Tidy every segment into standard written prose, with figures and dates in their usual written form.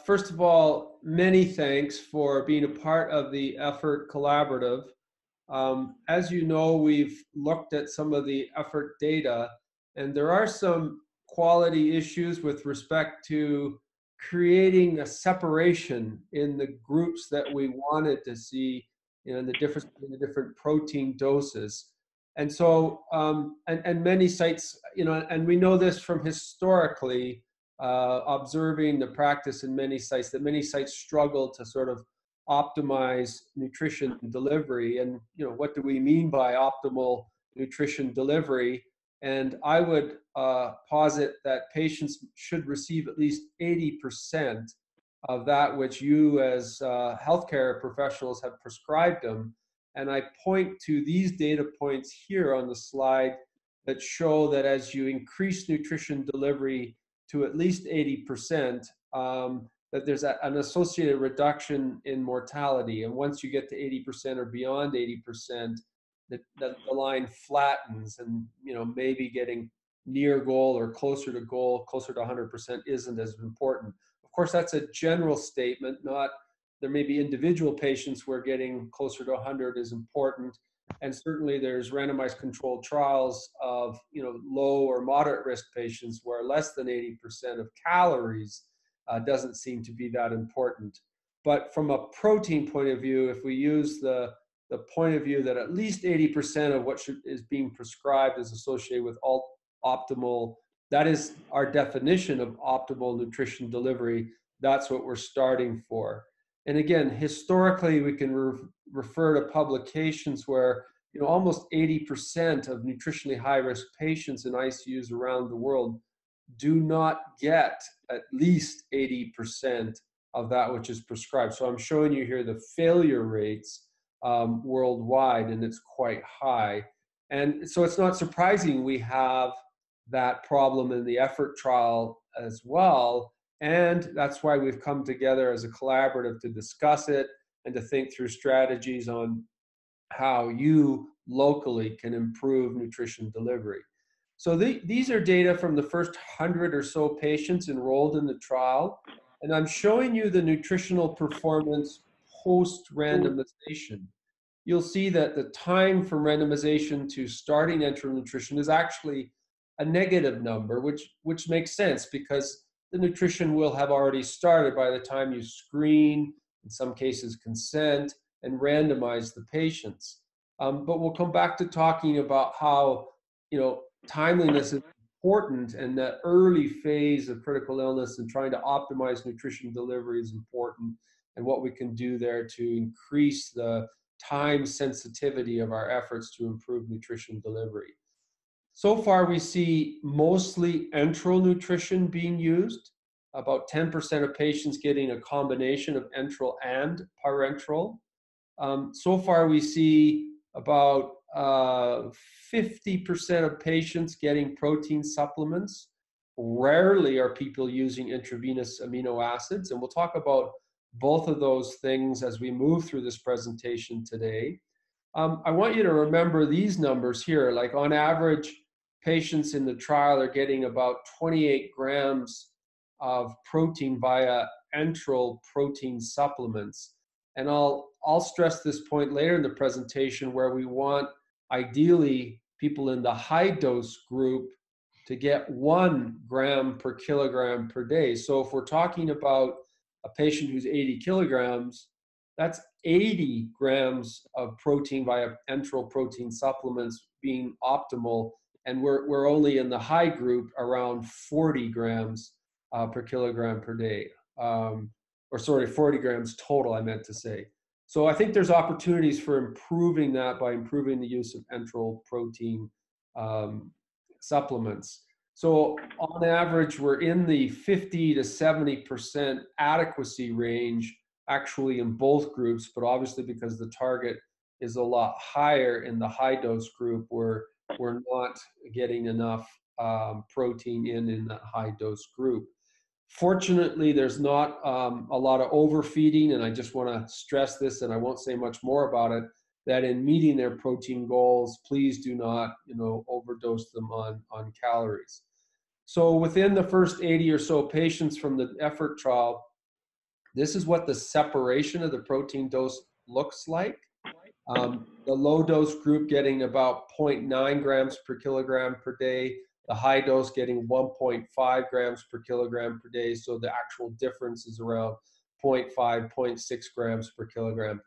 First of all, many thanks for being a part of the EFFORT Collaborative. As you know, we've looked at some of the EFFORT data, and there are some quality issues with respect to creating a separation in the groups that we wanted to see, the difference between the different protein doses. And so, and many sites, and we know this from historically, observing the practice in many sites, that many sites struggle to sort of optimize nutrition delivery. And what do we mean by optimal nutrition delivery? And I would posit that patients should receive at least 80% of that which you as healthcare professionals have prescribed them. And I point to these data points here on the slide that show that as you increase nutrition delivery to at least 80%, that there's an associated reduction in mortality. And once you get to 80% or beyond 80%, the line flattens, and maybe getting near goal or closer to goal, closer to 100% isn't as important. Of course, that's a general statement. There may be individual patients where getting closer to 100 is important. And certainly there's randomized controlled trials of low or moderate risk patients where less than 80% of calories doesn't seem to be that important. But from a protein point of view, if we use the point of view that at least 80% of what is being prescribed is associated with optimal, that is our definition of optimal nutrition delivery, that's what we're starting for. And again, historically, we can refer to publications where almost 80% of nutritionally high-risk patients in ICUs around the world do not get at least 80% of that which is prescribed. So I'm showing you here the failure rates worldwide, and it's quite high. And so it's not surprising we have that problem in the EFFORT trial as well. And that's why we've come together as a collaborative to discuss it and to think through strategies on how you locally can improve nutrition delivery. So these are data from the first 100 or so patients enrolled in the trial. And I'm showing you the nutritional performance post-randomization. You'll see that the time from randomization to starting enteral nutrition is actually a negative number, which makes sense because the nutrition will have already started by the time you screen, in some cases consent, and randomize the patients. But we'll come back to talking about how timeliness is important, and the early phase of critical illness and trying to optimize nutrition delivery is important, and what we can do there to increase the time sensitivity of our efforts to improve nutrition delivery. So far, we see mostly enteral nutrition being used, about 10% of patients getting a combination of enteral and parenteral. So far, we see about 50% of patients getting protein supplements. Rarely are people using intravenous amino acids, and we'll talk about both of those things as we move through this presentation today. I want you to remember these numbers here. Like on average, patients in the trial are getting about 28 grams of protein via enteral protein supplements. And I'll stress this point later in the presentation, where we want ideally people in the high dose group to get 1 gram per kilogram per day. So if we're talking about a patient who's 80 kilograms, that's 80 grams of protein via enteral protein supplements being optimal. And we're only in the high group around 40 grams per kilogram per day. Or sorry, 40 grams total, I meant to say. So I think there's opportunities for improving that by improving the use of enteral protein supplements. So on average, we're in the 50 to 70% adequacy range, actually in both groups, but obviously because the target is a lot higher in the high dose group, we're not getting enough protein in that high dose group. Fortunately, there's not a lot of overfeeding, and I just want to stress this, and I won't say much more about it, that in meeting their protein goals, please do not overdose them on calories. So within the first 80 or so patients from the effort trial, this is what the separation of the protein dose looks like. The low dose group getting about 0.9 grams per kilogram per day, the high dose getting 1.5 grams per kilogram per day. So the actual difference is around 0.5, 0.6 grams per kilogram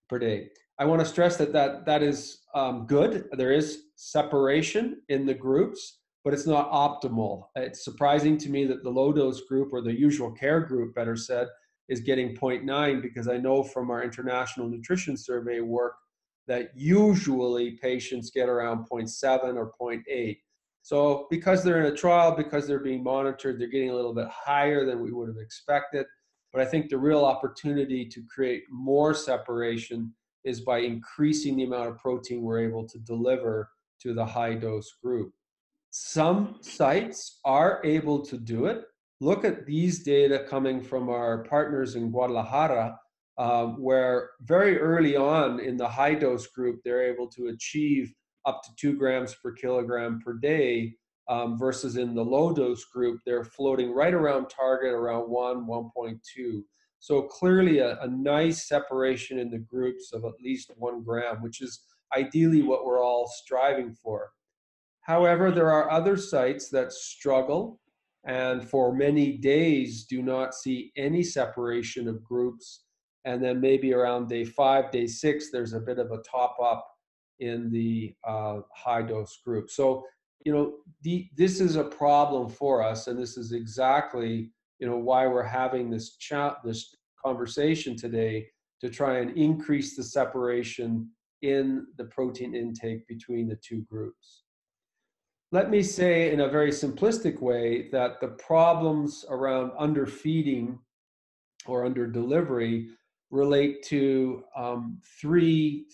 per day. I want to stress that that is good. There is separation in the groups, but it's not optimal. It's surprising to me that the low dose group, or the usual care group, better said, is getting 0.9, because I know from our international nutrition survey work that usually patients get around 0.7 or 0.8. So because they're in a trial, because they're being monitored, they're getting a little bit higher than we would have expected. But I think the real opportunity to create more separation is by increasing the amount of protein we're able to deliver to the high dose group. Some sites are able to do it. Look at these data coming from our partners in Guadalajara, where very early on in the high dose group, they're able to achieve up to 2 grams per kilogram per day, versus in the low dose group, they're floating right around target, around 1.2. So clearly a nice separation in the groups of at least 1 gram, which is ideally what we're all striving for. However, there are other sites that struggle and for many days do not see any separation of groups. And then maybe around day 5, day 6, there's a bit of a top up in the high dose group. So, this is a problem for us, and this is exactly, why we're having this conversation today, to try and increase the separation in the protein intake between the two groups. Let me say in a very simplistic way that the problems around underfeeding or underdelivery relate to three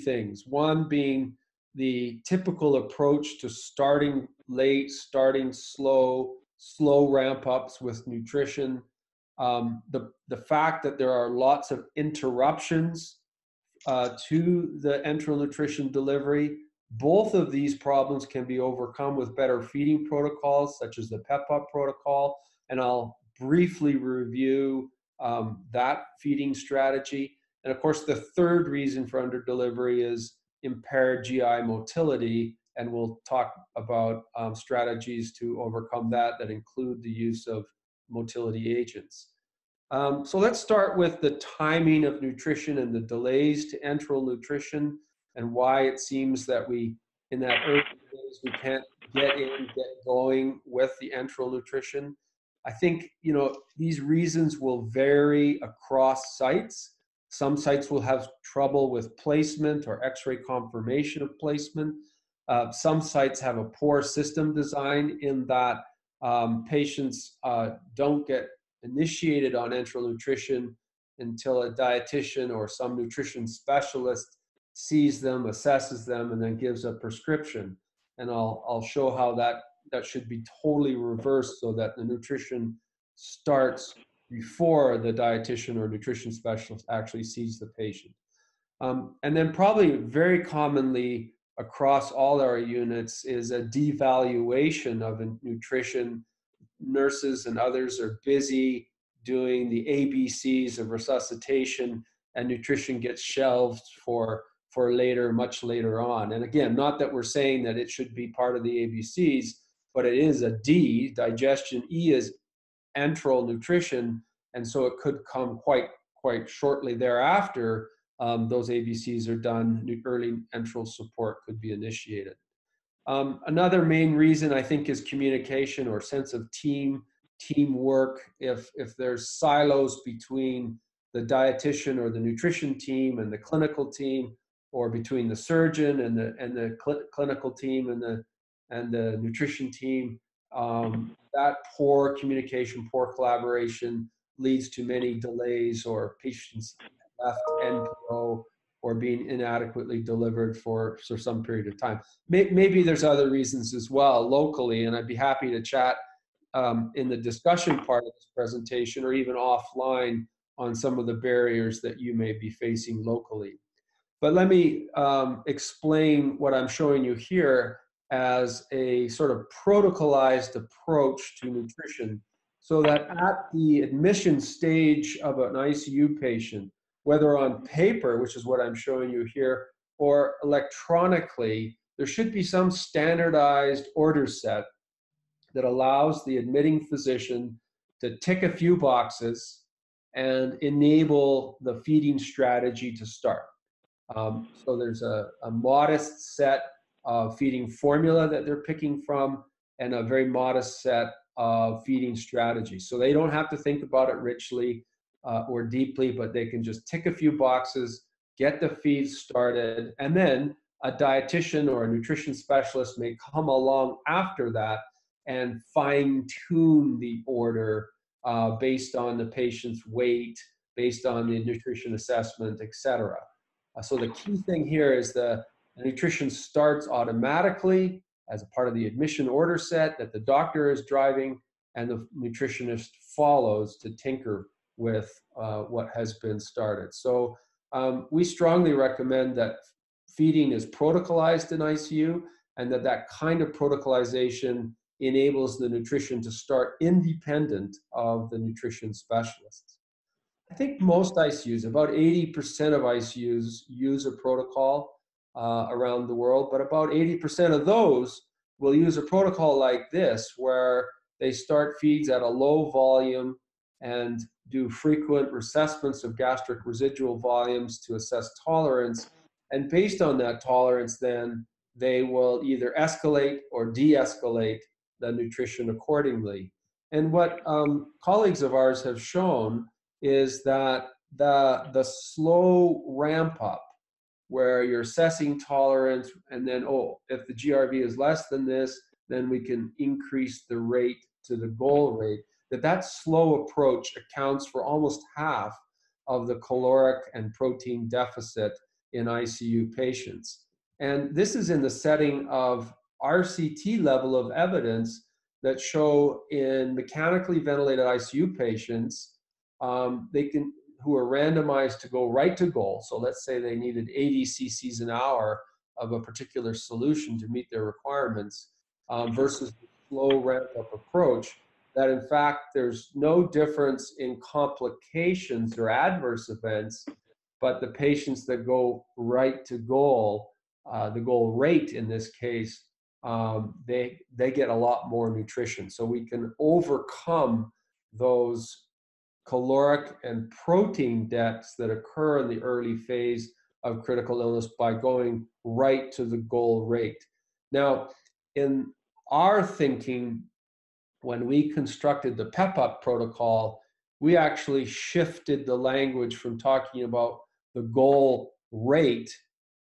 things. One being the typical approach to starting late, starting slow ramp ups with nutrition. The fact that there are lots of interruptions to the enteral nutrition delivery. Both of these problems can be overcome with better feeding protocols, such as the PEP UP protocol, and I'll briefly review that feeding strategy. And of course, the third reason for underdelivery is impaired GI motility, and we'll talk about strategies to overcome that include the use of motility agents. So let's start with the timing of nutrition and the delays to enteral nutrition, and why it seems that in that early days, we can't get going with the enteral nutrition. I think, these reasons will vary across sites. Some sites will have trouble with placement or X-ray confirmation of placement. Some sites have a poor system design in that patients don't get initiated on enteral nutrition until a dietitian or some nutrition specialist sees them, assesses them, and then gives a prescription. And I'll show how that should be totally reversed, so that the nutrition starts before the dietitian or nutrition specialist actually sees the patient. And then probably very commonly across all our units is a devaluation of nutrition. Nurses and others are busy doing the ABCs of resuscitation, and nutrition gets shelved for later, much later on. And again, not that we're saying that it should be part of the ABCs, but it is a D, digestion. E is enteral nutrition, and so it could come quite shortly thereafter. Those ABCs are done, early enteral support could be initiated. Another main reason, I think, is communication or sense of teamwork. If there's silos between the dietitian or the nutrition team and the clinical team, or between the surgeon and the clinical team and the nutrition team, that poor communication, poor collaboration leads to many delays, or patients left NPO or being inadequately delivered for some period of time. Maybe there's other reasons as well locally, and I'd be happy to chat in the discussion part of this presentation, or even offline, on some of the barriers that you may be facing locally. But let me explain what I'm showing you here. as a sort of protocolized approach to nutrition, so that at the admission stage of an ICU patient, whether on paper, which is what I'm showing you here, or electronically, there should be some standardized order set that allows the admitting physician to tick a few boxes and enable the feeding strategy to start. So there's a modest set of feeding formula that they're picking from and a very modest set of feeding strategies. So they don't have to think about it richly or deeply, but they can just tick a few boxes, get the feed started, and then a dietitian or a nutrition specialist may come along after that and fine tune the order based on the patient's weight, based on the nutrition assessment, etc. So the key thing here is the nutrition starts automatically as a part of the admission order set that the doctor is driving, and the nutritionist follows to tinker with what has been started. So we strongly recommend that feeding is protocolized in ICU, and that kind of protocolization enables the nutrition to start independent of the nutrition specialists. I think most ICUs, about 80% of ICUs use a protocol around the world, but about 80% of those will use a protocol like this, where they start feeds at a low volume and do frequent reassessments of gastric residual volumes to assess tolerance. And based on that tolerance, then they will either escalate or de-escalate the nutrition accordingly. And what colleagues of ours have shown is that the slow ramp up, where you're assessing tolerance and then, oh, if the GRV is less than this, then we can increase the rate to the goal rate, that slow approach accounts for almost half of the caloric and protein deficit in ICU patients. And this is in the setting of RCT level of evidence that show in mechanically ventilated ICU patients, who are randomized to go right to goal. So let's say they needed 80 cc's an hour of a particular solution to meet their requirements, versus the slow ramp up approach, that in fact there's no difference in complications or adverse events, but the patients that go right to goal, the goal rate in this case, they get a lot more nutrition. So we can overcome those caloric and protein debts that occur in the early phase of critical illness by going right to the goal rate. Now, in our thinking, when we constructed the PEP UP protocol, we actually shifted the language from talking about the goal rate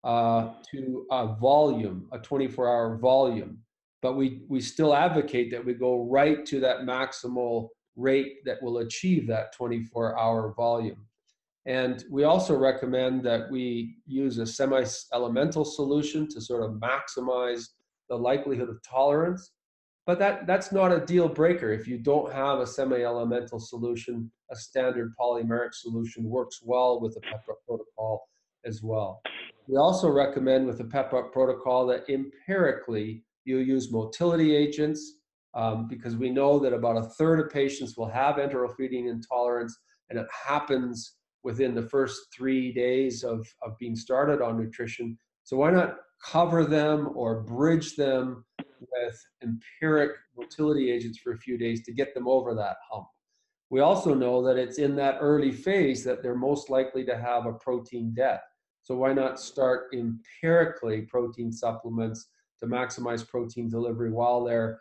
to a volume, a 24-hour volume. But we still advocate that we go right to that maximal rate that will achieve that 24-hour volume. And we also recommend that we use a semi-elemental solution to sort of maximize the likelihood of tolerance. But that's not a deal breaker. If you don't have a semi-elemental solution, a standard polymeric solution works well with the PEP UP protocol as well. We also recommend with the PEP UP protocol that empirically you use motility agents, because we know that about a third of patients will have enteral feeding intolerance, and it happens within the first 3 days of being started on nutrition. So why not cover them or bridge them with empiric motility agents for a few days to get them over that hump? We also know that it's in that early phase that they're most likely to have a protein debt. So why not start empirically protein supplements to maximize protein delivery while they're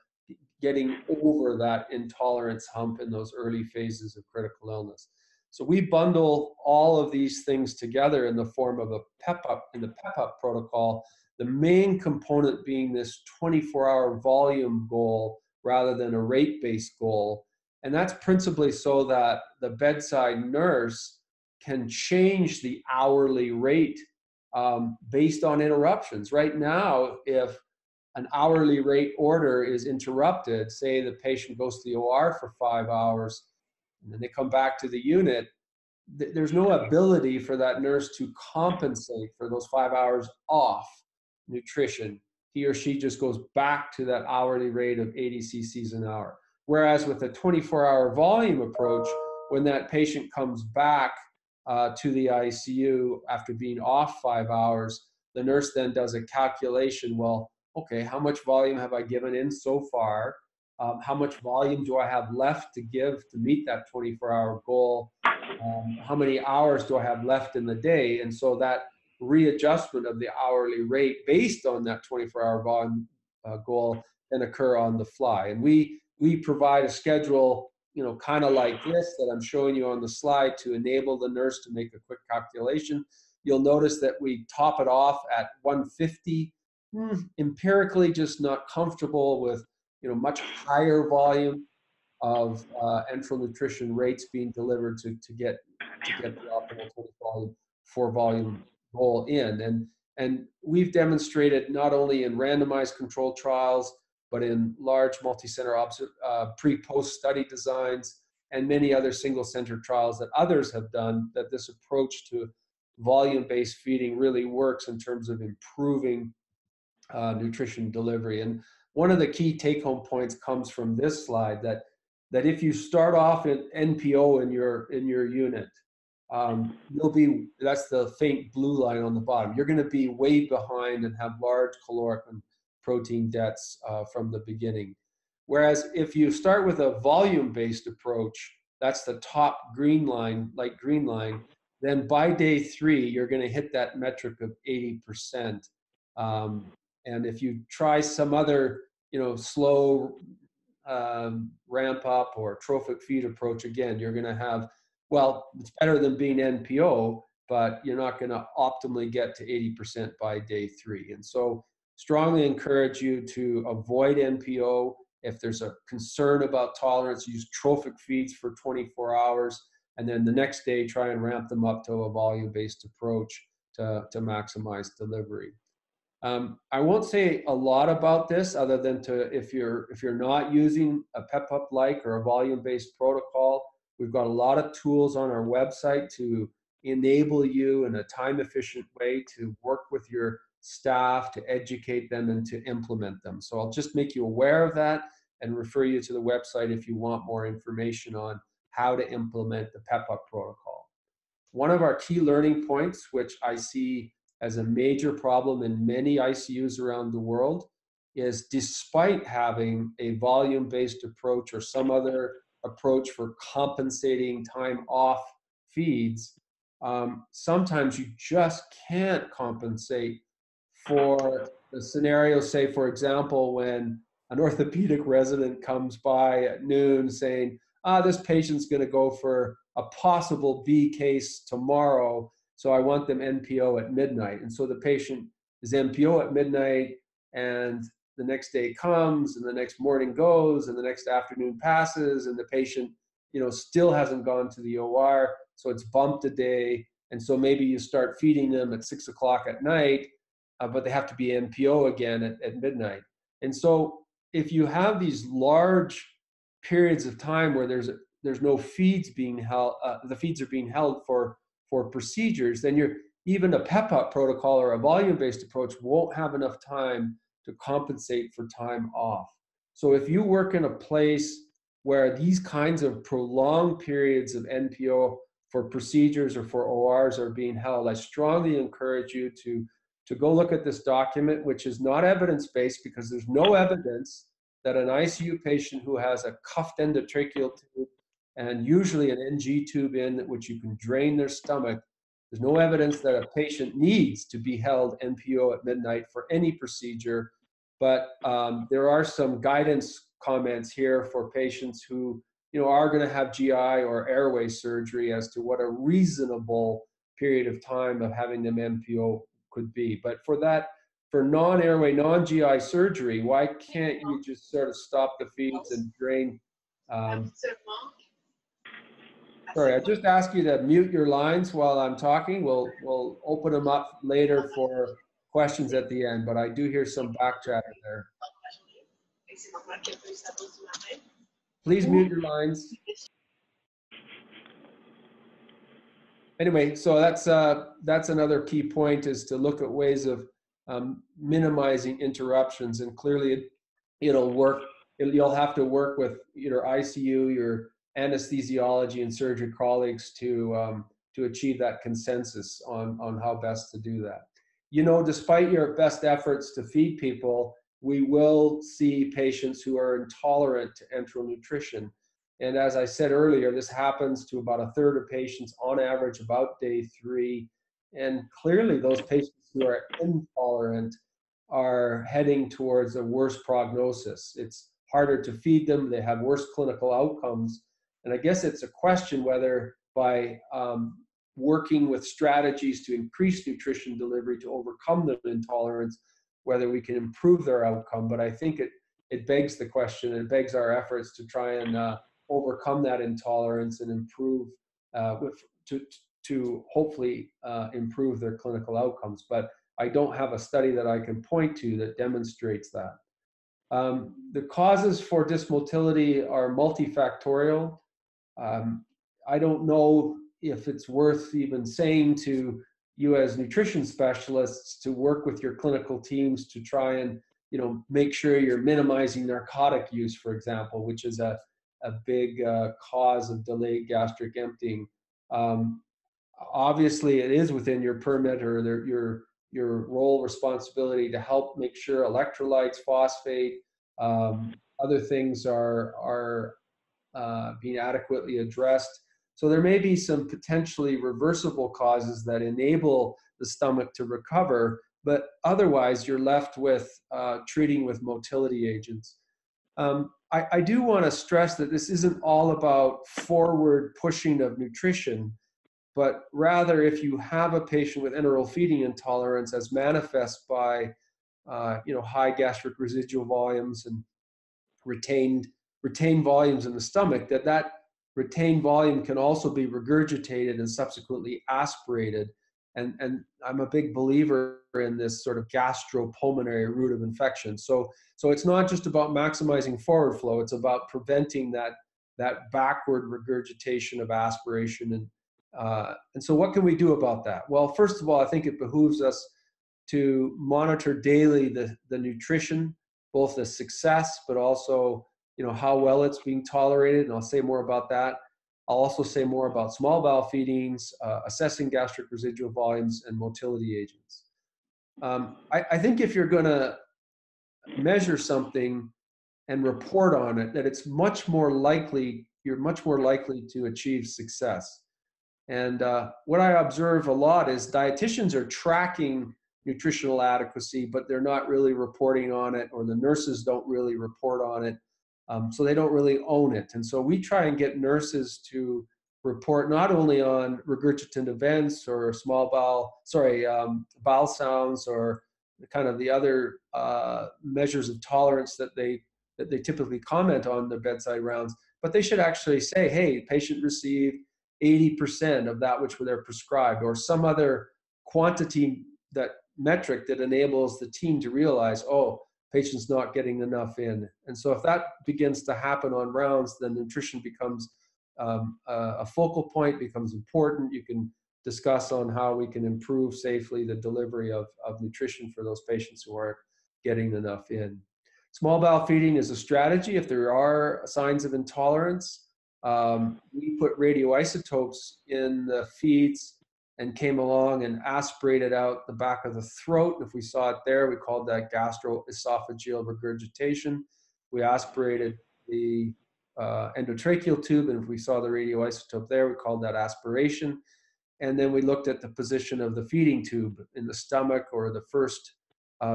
getting over that intolerance hump in those early phases of critical illness? So we bundle all of these things together in the form of a PEP UP, in the PEP UP protocol, the main component being this 24-hour volume goal rather than a rate-based goal. And that's principally so that the bedside nurse can change the hourly rate based on interruptions. Right now, if an hourly rate order is interrupted, say the patient goes to the OR for 5 hours, and then they come back to the unit, there's no ability for that nurse to compensate for those 5 hours off nutrition. he or she just goes back to that hourly rate of 80 cc's an hour. Whereas with a 24-hour volume approach, when that patient comes back to the ICU after being off 5 hours, the nurse then does a calculation. Well, okay, how much volume have I given in so far? How much volume do I have left to give to meet that 24-hour goal? How many hours do I have left in the day? And so that readjustment of the hourly rate based on that 24-hour volume goal can occur on the fly. And we provide a schedule, kind of like this that I'm showing you on the slide to enable the nurse to make a quick calculation. You'll notice that we top it off at 150. Empirically, just not comfortable with much higher volume of enteral nutrition rates being delivered to get the optimal total volume goal in. And we've demonstrated not only in randomized controlled trials, but in large multi-center pre-post study designs and many other single-center trials that others have done, that this approach to volume-based feeding really works in terms of improving nutrition delivery. And one of the key take-home points comes from this slide, that if you start off at NPO in your unit, that's the faint blue line on the bottom. You're going to be way behind and have large caloric and protein debts from the beginning. Whereas if you start with a volume-based approach, that's the top green line, light green line, then by day 3, you're going to hit that metric of 80%. And if you try some other, slow ramp up or trophic feed approach, again, you're going to have, well, it's better than being NPO, but you're not going to optimally get to 80% by day 3. And so strongly encourage you to avoid NPO. If there's a concern about tolerance, use trophic feeds for 24 hours. And then the next day, try and ramp them up to a volume-based approach to maximize delivery. I won't say a lot about this other than if you're not using a PEP UP-like or a volume-based protocol, we've got a lot of tools on our website to enable you in a time-efficient way to work with your staff, to educate them and to implement them. So I'll just make you aware of that and refer you to the website if you want more information on how to implement the PEP UP protocol. One of our key learning points, which I see as a major problem in many ICUs around the world, is despite having a volume-based approach or some other approach for compensating time off feeds, sometimes you just can't compensate for the scenario. Say, for example, when an orthopedic resident comes by at noon saying, this patient's going to go for a possible B case tomorrow, so I want them NPO at midnight. And so the patient is NPO at midnight, and the next day comes, and the next morning goes, and the next afternoon passes, and the patient, still hasn't gone to the OR, so it's bumped a day. And so maybe you start feeding them at 6 o'clock at night, but they have to be NPO again at midnight. And so if you have these large periods of time where there's no feeds being held, the feeds are being held for procedures, then even a PEP UP protocol or a volume-based approach won't have enough time to compensate for time off. So if you work in a place where these kinds of prolonged periods of NPO for procedures or for ORs are being held, I strongly encourage you to go look at this document, which is not evidence-based because there's no evidence that an ICU patient who has a cuffed endotracheal tube and usually an NG tube in which you can drain their stomach, there's no evidence that a patient needs to be held NPO at midnight for any procedure. But there are some guidance comments here for patients who are going to have GI or airway surgery as to what a reasonable period of time of having them NPO could be. But for non-airway, non-GI surgery, why can't you just sort of stop the feeds and drain? Sorry, I just ask you to mute your lines while I'm talking. We'll open them up later for questions at the end, but I do hear some back chatter there. Please mute your lines. Anyway, so that's another key point, is to look at ways of minimizing interruptions. And clearly it'll work. You'll have to work with your ICU, your anesthesiology and surgery colleagues to achieve that consensus on how best to do that. You know, despite your best efforts to feed people, we will see patients who are intolerant to enteral nutrition. And as I said earlier, this happens to about a third of patients on average about day 3. And clearly those patients who are intolerant are heading towards a worse prognosis. It's harder to feed them, they have worse clinical outcomes. And I guess it's a question whether by working with strategies to increase nutrition delivery to overcome the intolerance, whether we can improve their outcome. But I think it begs the question, and it begs our efforts to try and overcome that intolerance and improve to hopefully improve their clinical outcomes. But I don't have a study that I can point to that demonstrates that. The causes for dysmotility are multifactorial. I don't know if it's worth even saying to you as nutrition specialists to work with your clinical teams to try and, you know, make sure you're minimizing narcotic use, for example, which is a big cause of delayed gastric emptying. Obviously, it is within your permit or your role responsibility to help make sure electrolytes, phosphate, other things are being adequately addressed. So there may be some potentially reversible causes that enable the stomach to recover, but otherwise you're left with treating with motility agents. I do want to stress that this isn't all about forward pushing of nutrition, but rather if you have a patient with enteral feeding intolerance as manifest by high gastric residual volumes and retained volumes in the stomach, that retained volume can also be regurgitated and subsequently aspirated. And I'm a big believer in this sort of gastropulmonary route of infection. So it's not just about maximizing forward flow, it's about preventing that backward regurgitation of aspiration. And so what can we do about that? Well, first of all, I think it behooves us to monitor daily the nutrition, both the success, but also, you know, how well it's being tolerated. And I'll say more about that. I'll also say more about small bowel feedings, assessing gastric residual volumes, and motility agents. I think if you're going to measure something and report on it, that it's much more likely, you're much more likely to achieve success. And what I observe a lot is dietitians are tracking nutritional adequacy, but they're not really reporting on it, or the nurses don't really report on it. So they don't really own it. And so we try and get nurses to report not only on regurgitant events or bowel sounds, or kind of the other measures of tolerance that they typically comment on the bedside rounds, but they should actually say, hey, patient received 80% of that which they're prescribed, or some other quantity, that metric that enables the team to realize, oh, patient's not getting enough in. And so if that begins to happen on rounds, then nutrition becomes a focal point, becomes important. You can discuss on how we can improve safely the delivery of nutrition for those patients who aren't getting enough in. Small bowel feeding is a strategy if there are signs of intolerance. We put radioisotopes in the feeds and came along and aspirated out the back of the throat. If we saw it there, we called that gastroesophageal regurgitation. We aspirated the endotracheal tube, and if we saw the radioisotope there, we called that aspiration. And then we looked at the position of the feeding tube in the stomach, or the first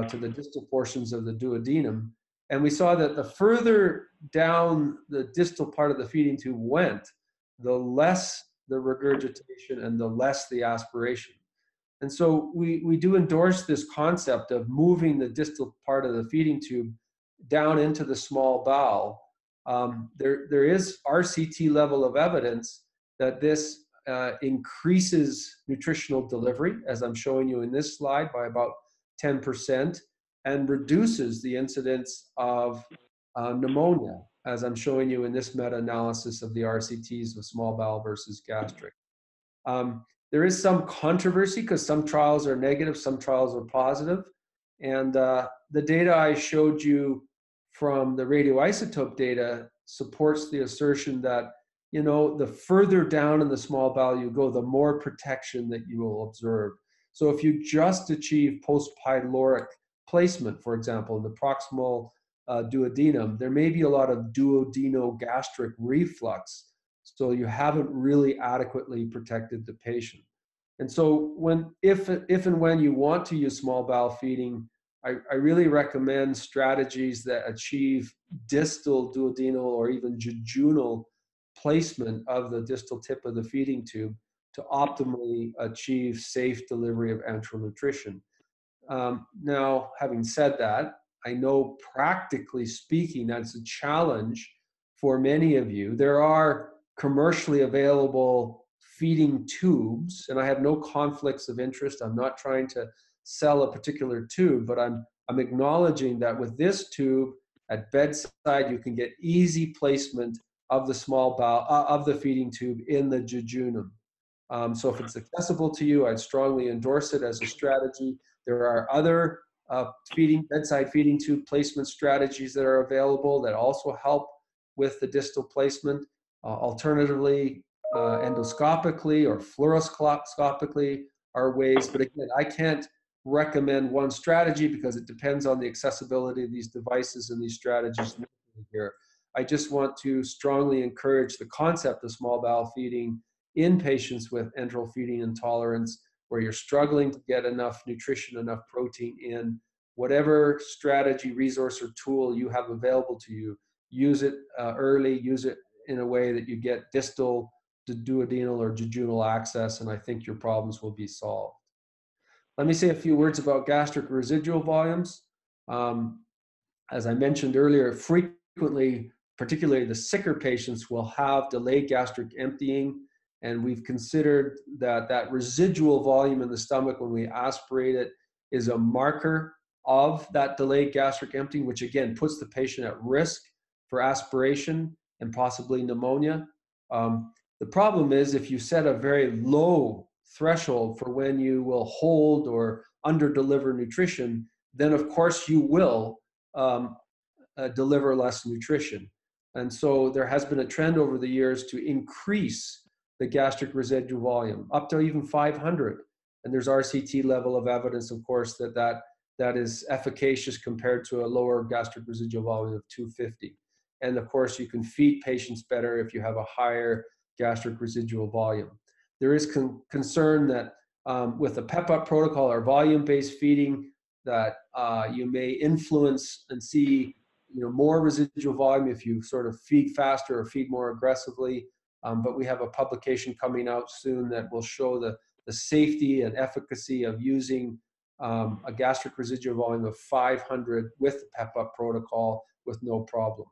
to the distal portions of the duodenum. And we saw that the further down the distal part of the feeding tube went, the less the regurgitation and the less the aspiration. And so we do endorse this concept of moving the distal part of the feeding tube down into the small bowel. There is RCT level of evidence that this increases nutritional delivery, as I'm showing you in this slide, by about 10%, and reduces the incidence of pneumonia, as I'm showing you in this meta-analysis of the RCTs of small bowel versus gastric. There is some controversy because some trials are negative, some trials are positive. And the data I showed you from the radioisotope data supports the assertion that, the further down in the small bowel you go, the more protection that you will observe. So if you just achieve postpyloric placement, for example, in the proximal duodenum, there may be a lot of duodenogastric reflux. So you haven't really adequately protected the patient. And so if and when you want to use small bowel feeding, I really recommend strategies that achieve distal duodenal or even jejunal placement of the distal tip of the feeding tube to optimally achieve safe delivery of enteral nutrition. Now, having said that, I know practically speaking, that's a challenge for many of you. There are commercially available feeding tubes, and I have no conflicts of interest. I'm not trying to sell a particular tube, but I'm acknowledging that with this tube at bedside, you can get easy placement of the small bowel, of the feeding tube in the jejunum. So if it's accessible to you, I'd strongly endorse it as a strategy. There are other bedside feeding tube placement strategies that are available that also help with the distal placement. Alternatively, endoscopically or fluoroscopically are ways, but again, I can't recommend one strategy because it depends on the accessibility of these devices and these strategies here. I just want to strongly encourage the concept of small bowel feeding in patients with enteral feeding intolerance, where you're struggling to get enough nutrition, enough protein in. Whatever strategy, resource, or tool you have available to you, use it early, use it in a way that you get distal to duodenal or jejunal access, and I think your problems will be solved. Let me say a few words about gastric residual volumes. As I mentioned earlier, frequently, particularly the sicker patients, will have delayed gastric emptying, and we've considered that residual volume in the stomach when we aspirate it is a marker of that delayed gastric emptying, which again puts the patient at risk for aspiration and possibly pneumonia. The problem is if you set a very low threshold for when you will hold or under-deliver nutrition, then of course you will deliver less nutrition. And so there has been a trend over the years to increase the gastric residual volume up to even 500. And there's RCT level of evidence, of course, that is efficacious compared to a lower gastric residual volume of 250. And of course, you can feed patients better if you have a higher gastric residual volume. There is concern that with the PEP UP protocol or volume-based feeding, that you may influence and see more residual volume if you sort of feed faster or feed more aggressively. But we have a publication coming out soon that will show the safety and efficacy of using a gastric residual volume of 500 with the PEP UP protocol with no problem.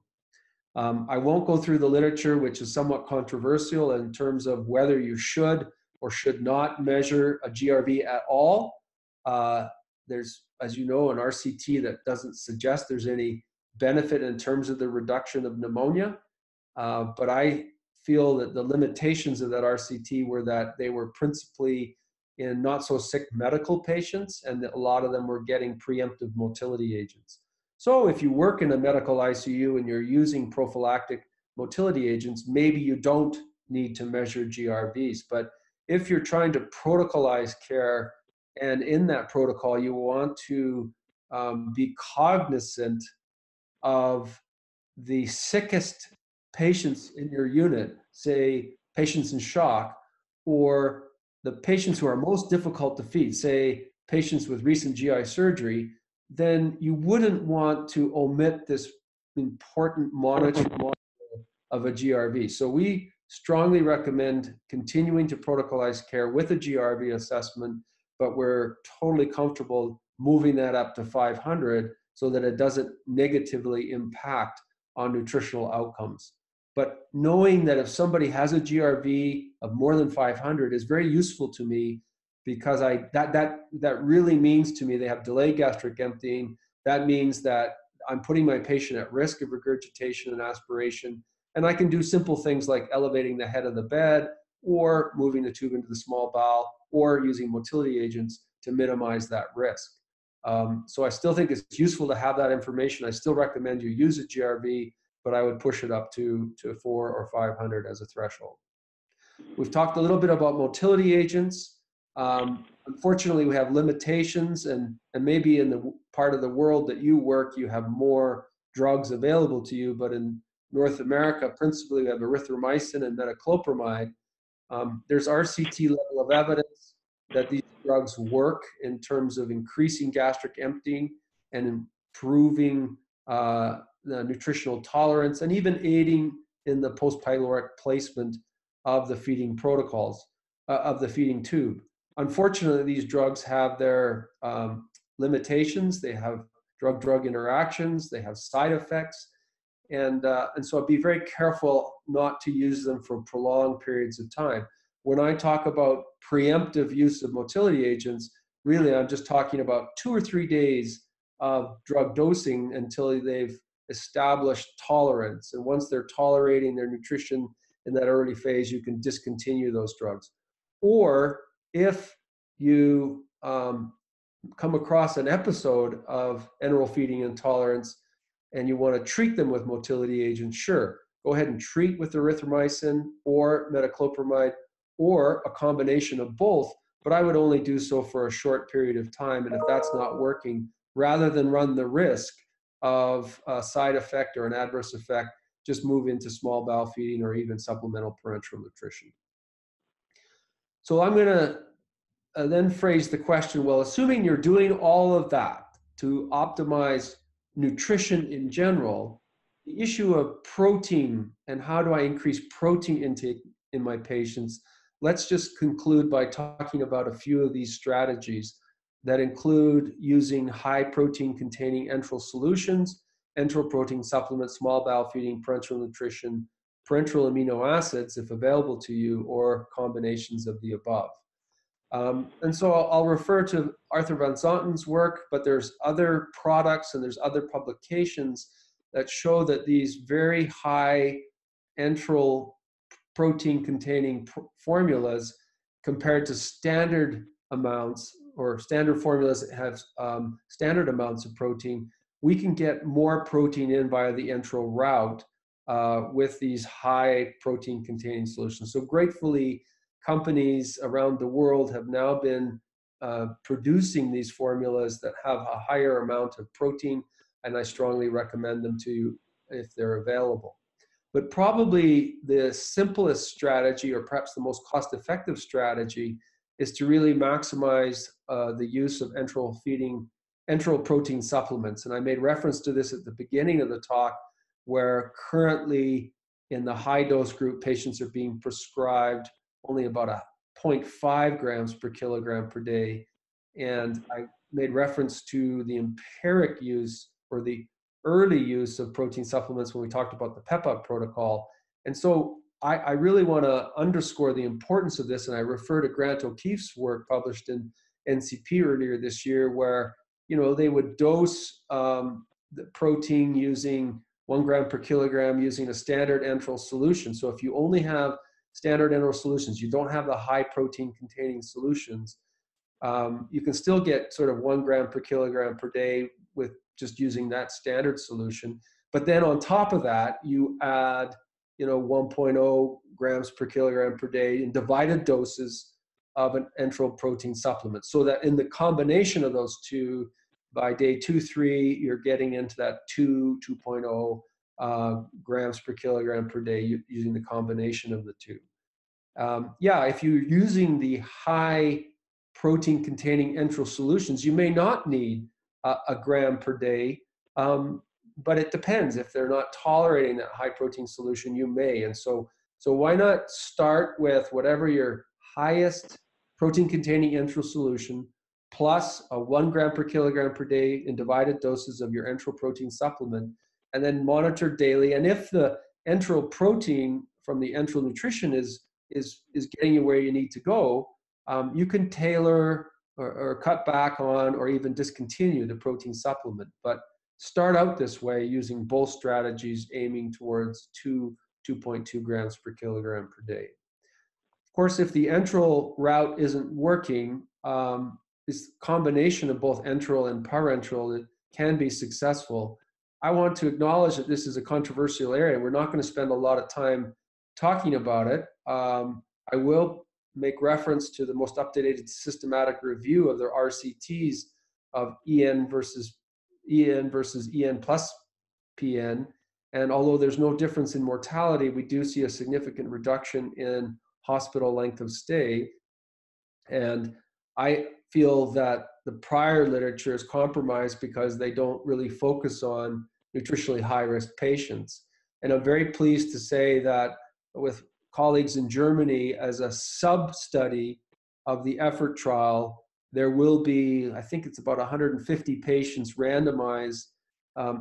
I won't go through the literature, which is somewhat controversial in terms of whether you should or should not measure a GRV at all. There's, as you know, an RCT that doesn't suggest there's any benefit in terms of the reduction of pneumonia. But I feel that the limitations of that RCT were that they were principally in not so sick medical patients, and that a lot of them were getting preemptive motility agents. So if you work in a medical ICU and you're using prophylactic motility agents, maybe you don't need to measure GRVs. But if you're trying to protocolize care, and in that protocol you want to be cognizant of the sickest patients in your unit, say patients in shock, or the patients who are most difficult to feed, say patients with recent GI surgery, then you wouldn't want to omit this important monitoring of a GRV. So we strongly recommend continuing to protocolize care with a GRV assessment, but we're totally comfortable moving that up to 500 so that it doesn't negatively impact on nutritional outcomes. But knowing that if somebody has a GRV of more than 500 is very useful to me, because that really means to me they have delayed gastric emptying. That means that I'm putting my patient at risk of regurgitation and aspiration. And I can do simple things like elevating the head of the bed, or moving the tube into the small bowel, or using motility agents to minimize that risk. So I still think it's useful to have that information. I still recommend you use a GRV, but I would push it up to 4 or 500 as a threshold. We've talked a little bit about motility agents. Unfortunately, we have limitations, and maybe in the part of the world that you work, you have more drugs available to you, but in North America, principally, we have erythromycin and metoclopramide. There's RCT level of evidence that these drugs work in terms of increasing gastric emptying and improving the nutritional tolerance, and even aiding in the postpyloric placement of the feeding protocols, of the feeding tube. Unfortunately, these drugs have their limitations. They have drug-drug interactions. They have side effects. And so I'd be very careful not to use them for prolonged periods of time. When I talk about preemptive use of motility agents, really I'm just talking about 2 or 3 days of drug dosing until they've established tolerance. And once they're tolerating their nutrition in that early phase, you can discontinue those drugs. Or if you come across an episode of enteral feeding intolerance and you want to treat them with motility agents, sure, go ahead and treat with erythromycin or metoclopramide or a combination of both, but I would only do so for a short period of time. And if that's not working, rather than run the risk of a side effect or an adverse effect, just move into small bowel feeding or even supplemental parenteral nutrition. So I'm going to then phrase the question, well, assuming you're doing all of that to optimize nutrition in general, the issue of protein and how do I increase protein intake in my patients, let's just conclude by talking about a few of these strategies that include using high protein containing enteral solutions, enteral protein supplements, small bowel feeding, parenteral nutrition, parenteral amino acids if available to you, or combinations of the above. And so I'll refer to Arthur Van Zonten's work, but there's other products and there's other publications that show that these very high enteral protein containing formulas compared to standard amounts or standard formulas that have standard amounts of protein, we can get more protein in via the enteral route with these high protein containing solutions. So gratefully, companies around the world have now been producing these formulas that have a higher amount of protein, and I strongly recommend them to you if they're available. But probably the simplest strategy, or perhaps the most cost-effective strategy, is to really maximize the use of enteral protein supplements. And I made reference to this at the beginning of the talk, where currently in the high dose group, patients are being prescribed only about 0.5 grams per kilogram per day. And I made reference to the empiric use or the early use of protein supplements when we talked about the PEP UP protocol. And so I really want to underscore the importance of this. And I refer to Grant O'Keefe's work published in NCP earlier this year, where they would dose the protein using 1 gram per kilogram using a standard enteral solution. So if you only have standard enteral solutions, you don't have the high protein containing solutions, you can still get sort of 1 gram per kilogram per day with just using that standard solution. But then on top of that, you add 1.0 grams per kilogram per day in divided doses of an enteral protein supplement, so that in the combination of those two, by day 2-3, you're getting into that 2.0 grams per kilogram per day using the combination of the two. If you're using the high protein containing enteral solutions, you may not need a gram per day, but it depends. If they're not tolerating that high protein solution, you may. And so why not start with whatever your highest protein containing enteral solution plus a 1 gram per kilogram per day in divided doses of your enteral protein supplement, and then monitor daily. And if the enteral protein from the enteral nutrition is getting you where you need to go, you can tailor or cut back on or even discontinue the protein supplement. But start out this way using both strategies, aiming towards 2.2 grams per kilogram per day. Of course, if the enteral route isn't working, this combination of both enteral and parenteral that can be successful. I want to acknowledge that this is a controversial area. We're not going to spend a lot of time talking about it. I will make reference to the most up-to-date systematic review of their RCTs of EN versus EN plus PN. And although there's no difference in mortality, we do see a significant reduction in hospital length of stay. And I feel that the prior literature is compromised because they don't really focus on nutritionally high-risk patients. And I'm very pleased to say that with colleagues in Germany, as a sub-study of the EFFORT trial, there will be, I think it's about 150 patients randomized.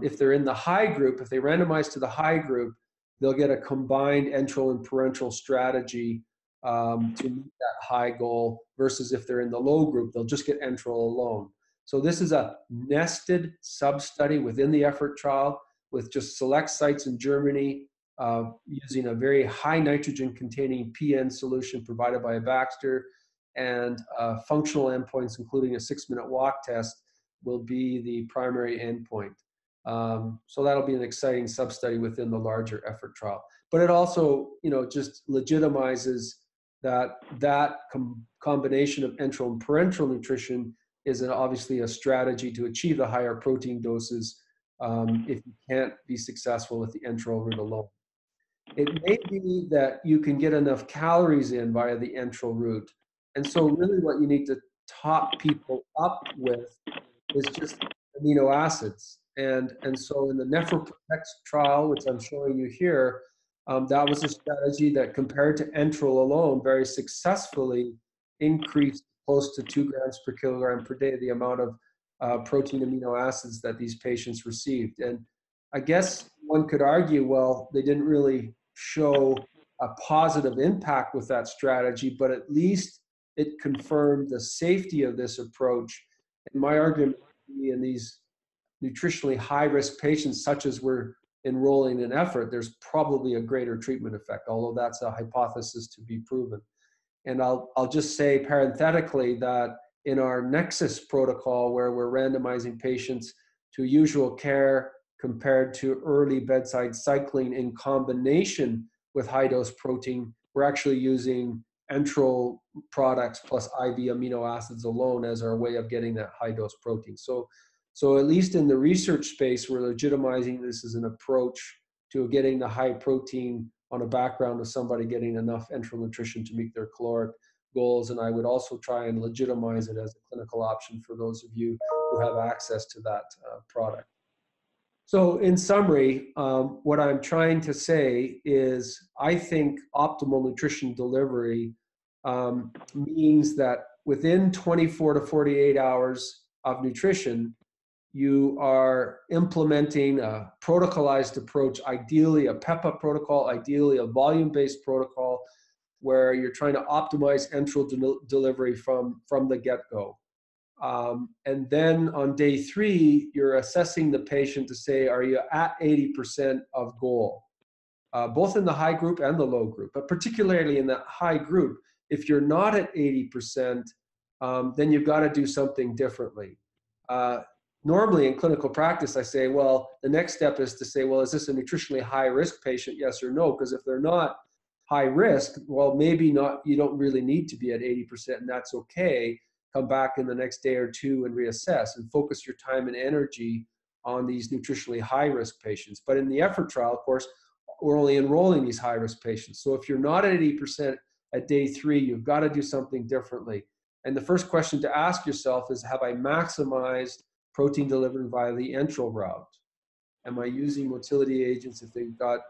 If they're in the high group, if they randomize to the high group, they'll get a combined enteral and parenteral strategy to meet that high goal, versus if they're in the low group, they'll just get enteral alone. So this is a nested sub-study within the EFFORT trial with just select sites in Germany using a very high nitrogen containing PN solution provided by Baxter, and functional endpoints, including a 6-minute walk test, will be the primary endpoint. So that'll be an exciting sub-study within the larger EFFORT trial. But it also, just legitimizes that combination of enteral and parenteral nutrition is obviously a strategy to achieve the higher protein doses if you can't be successful with the enteral route alone. It may be that you can get enough calories in via the enteral route. And so really what you need to top people up with is just amino acids. And so in the Nephroprotect trial, which I'm showing you here, that was a strategy that, compared to enteral alone, very successfully increased close to 2 grams per kilogram per day the amount of protein amino acids that these patients received. And I guess one could argue, well, they didn't really show a positive impact with that strategy, but at least it confirmed the safety of this approach. And my argument in these nutritionally high-risk patients, such as we're enrolling in EFFORT, there's probably a greater treatment effect, although that's a hypothesis to be proven. And I'll just say parenthetically that in our Nexus protocol, where we're randomizing patients to usual care compared to early bedside cycling in combination with high-dose protein, we're actually using enteral products plus IV amino acids alone as our way of getting that high-dose protein. So at least in the research space, we're legitimizing this as an approach to getting the high protein on a background of somebody getting enough enteral nutrition to meet their caloric goals. And I would also try and legitimize it as a clinical option for those of you who have access to that product. So in summary, what I'm trying to say is I think optimal nutrition delivery means that within 24 to 48 hours of nutrition, you are implementing a protocolized approach, ideally a PEP UP protocol, ideally a volume-based protocol, where you're trying to optimize enteral delivery from the get-go. And then on day 3, you're assessing the patient to say, are you at 80% of goal? Both in the high group and the low group, but particularly in the high group. If you're not at 80%, then you've got to do something differently. Normally in clinical practice, I say, well, the next step is to say, well, is this a nutritionally high risk patient? Yes or no? Because if they're not high risk, well, maybe not, you don't really need to be at 80%, and that's okay. Come back in the next day or two and reassess and focus your time and energy on these nutritionally high risk patients. But in the EFFORT trial, of course, we're only enrolling these high risk patients. So if you're not at 80% at day 3, you've got to do something differently. And the first question to ask yourself is, have I maximized protein delivered via the enteral route? Am I using motility agents if they've got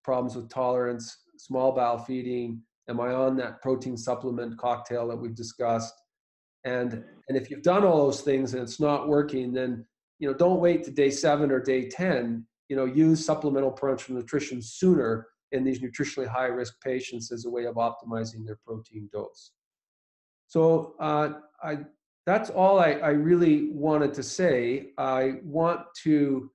problems with tolerance, small bowel feeding? Am I on that protein supplement cocktail that we've discussed? And if you've done all those things and it's not working, then don't wait to day 7 or day 10. Use supplemental parenteral nutrition sooner in these nutritionally high risk patients as a way of optimizing their protein dose. So that's all I really wanted to say. I want to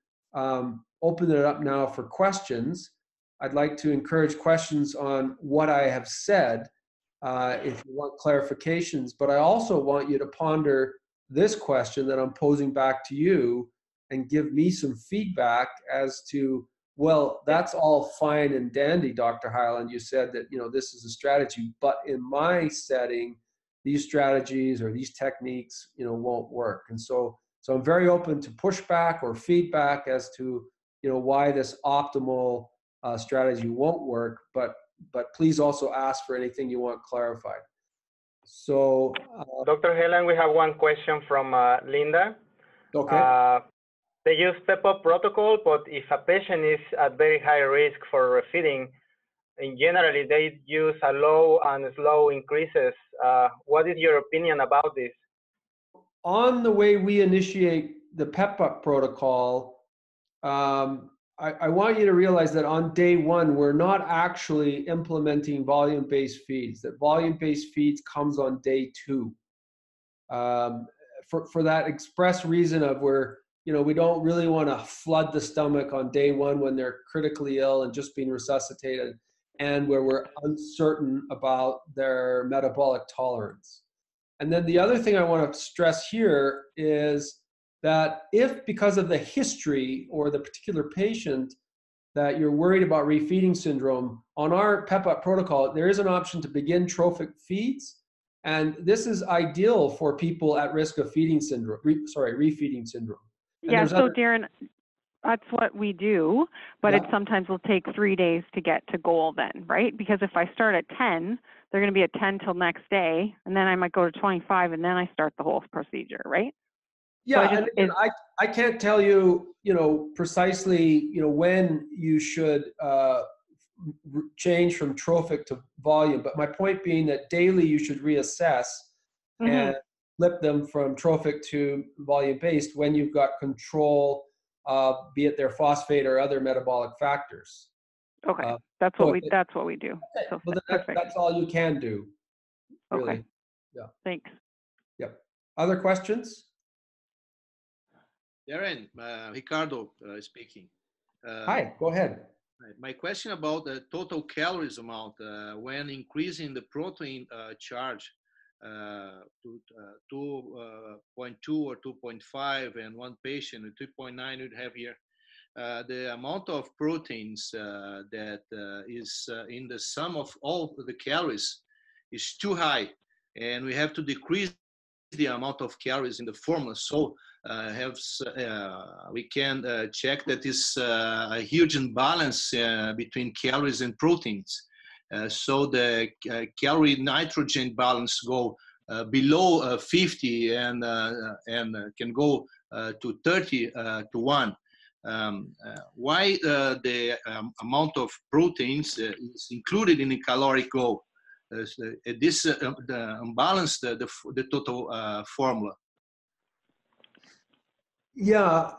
open it up now for questions. I'd like to encourage questions on what I have said. if you want clarifications. But I also want you to ponder this question that I'm posing back to you and give me some feedback as to, well, that's all fine and dandy, Dr. Hyland. You said that, you know, this is a strategy, but in my setting, these strategies or these techniques, you know, won't work. And so I'm very open to pushback or feedback as to, you know, why this optimal strategy won't work, but please also ask for anything you want clarified. So, Dr. Helen, we have one question from Linda. Okay. They use PEP UP protocol, but if a patient is at very high risk for refeeding, in generally they use a low and slow increases. What is your opinion about this? On the way we initiate the PEP UP protocol, I want you to realize that on day one, we're not actually implementing volume-based feeds. That volume-based feeds comes on day two. For that express reason of where, you know, we don't really want to flood the stomach on day one when they're critically ill and just being resuscitated, and where we're uncertain about their metabolic tolerance. And then the other thing I want to stress here is that if, because of the history or the particular patient, that you're worried about refeeding syndrome, on our PEP UP protocol, there is an option to begin trophic feeds. And this is ideal for people at risk of feeding syndrome, refeeding syndrome. And yeah, so Darren, that's what we do, but it sometimes will take 3 days to get to goal then, right? Because if I start at 10, they're going to be at 10 till next day, and then I might go to 25, and then I start the whole procedure, right? Yeah, so I can't tell you, you know, precisely, you know, when you should change from trophic to volume, but my point being that daily you should reassess and flip them from trophic to volume-based when you've got control, be it their phosphate or other metabolic factors. Okay, that's what we do. Okay. So well, that's all you can do. Really. Okay. Yeah. Thanks. Yep. Other questions? Darren, Ricardo speaking. Hi, go ahead. My question about the total calories amount when increasing the protein charge to 2.2 or 2.5, and one patient with 3.9 would have here. The amount of proteins that is in the sum of all the calories is too high, and we have to decrease the amount of calories in the formula. So we can check that is a huge imbalance between calories and proteins. So the calorie nitrogen balance go below 50 and can go to 30 to 1. Why the amount of proteins is included in the caloric goal? This unbalance the total formula. Yeah,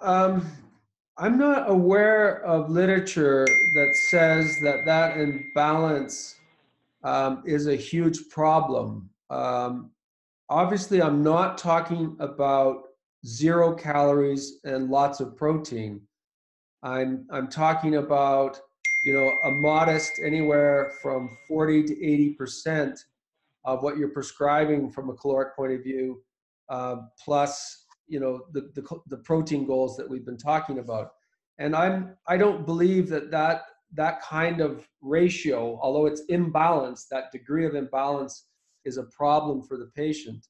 I'm not aware of literature that says that imbalance is a huge problem. Obviously, I'm not talking about 0 calories and lots of protein. I'm talking about, you know, a modest anywhere from 40 to 80% of what you're prescribing from a caloric point of view, plus, you know, the protein goals that we've been talking about. And I don't believe that kind of ratio, although it's imbalanced, that degree of imbalance is a problem for the patient.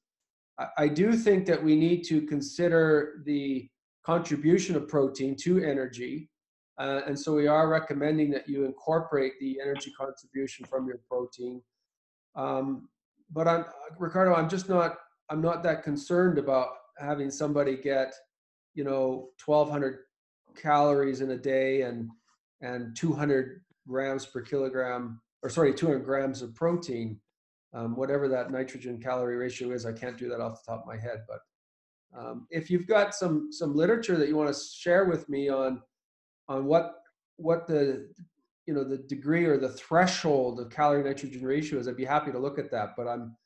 I do think that we need to consider the contribution of protein to energy. And so we are recommending that you incorporate the energy contribution from your protein. But Ricardo, I'm not that concerned about having somebody get, you know, 1,200 calories in a day and 200 grams per kilogram, or sorry, 200 grams of protein, whatever that nitrogen calorie ratio is. I can't do that off the top of my head, but if you've got some literature that you want to share with me on what the, you know, the degree or the threshold of calorie nitrogen ratio is, I'd be happy to look at that, but I'm